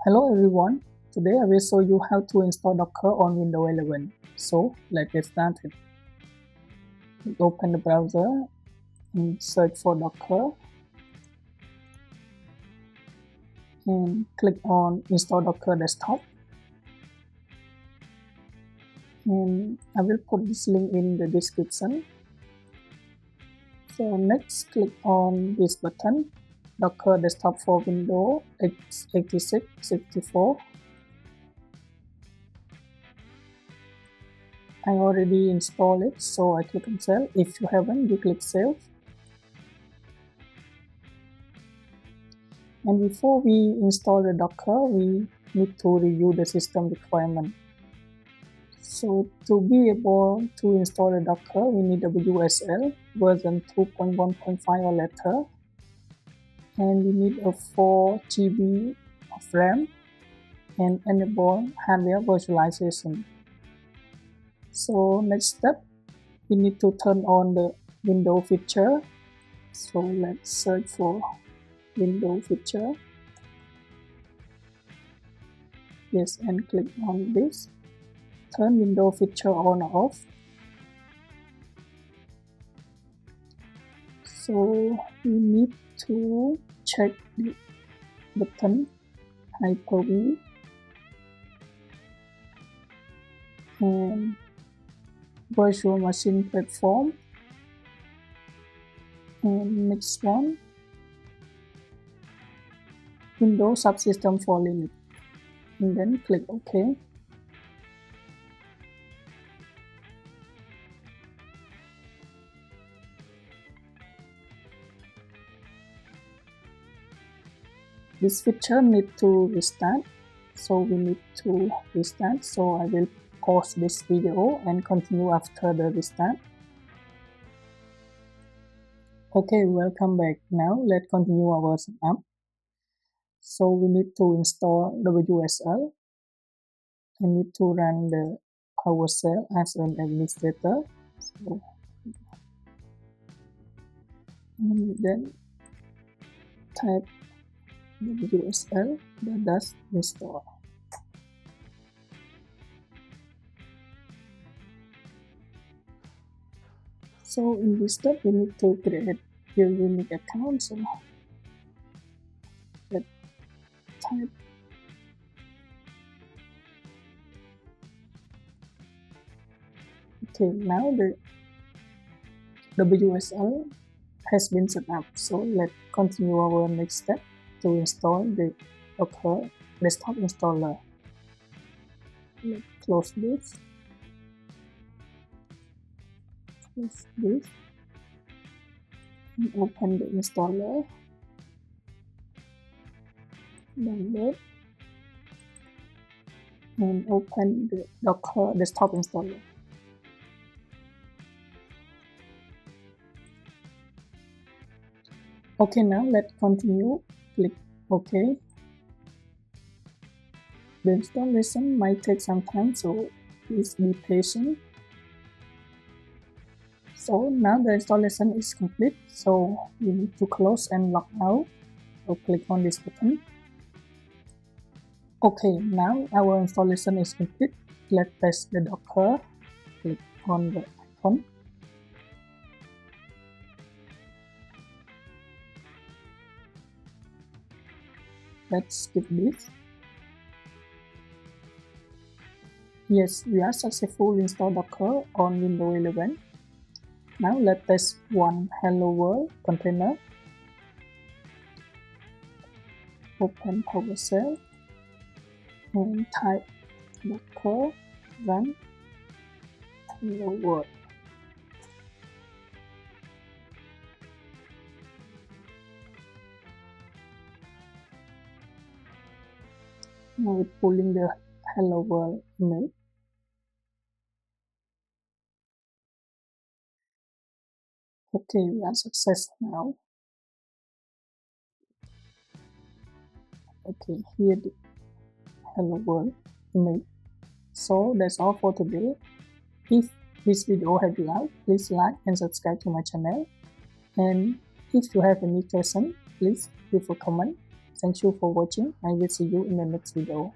Hello everyone, today I will show you how to install Docker on Windows 11. So let's get started. Open the browser and search for Docker and click on Install Docker Desktop. And I will put this link in the description. So next click on this button, Docker Desktop for Windows x86, 64. I already installed it, so I click on Save. If you haven't, you click Save. And before we install the Docker, we need to review the system requirement. So to be able to install the Docker, we need WSL version 2.1.5 or later. And we need a 4 GB of RAM and enable hardware virtualization. So next step, we need to turn on the window feature. So let's search for window feature. Yes, and click on this. Turn window feature on or off. So we need to check the button Hyper-V and virtual machine platform, and next one, Windows subsystem for Linux, and then click OK. This feature need to restart, so we need to restart. So I will pause this video and continue after the restart. Okay, welcome back. Now let's continue our setup. So we need to install WSL. I need to run the PowerShell as an administrator. So, and then type WSL dash install. So in this step, we need to create your unique account. So let's type okay. Now the WSL has been set up. So let's continue our next step to install the Docker desktop installer. Let's close this. Close this. And open the installer. Download. And open the Docker desktop installer. Okay, now let's continue. Click OK. The installation might take some time, so please be patient. So now the installation is complete, so we need to close and log out. So click on this button. Okay, now our installation is complete. Let's test the Docker. Click on the icon. Let's skip this. Yes, we are successful install Docker on Windows 11. Now let's test one Hello World container. Open PowerShell and type Docker run Hello World. Now it's pulling the Hello World image. Okay, we are success now. Okay, here the Hello World image. So that's all for today. If this video helped you out, please like and subscribe to my channel. And if you have any question, please leave a comment. Thank you for watching. I will see you in the next video.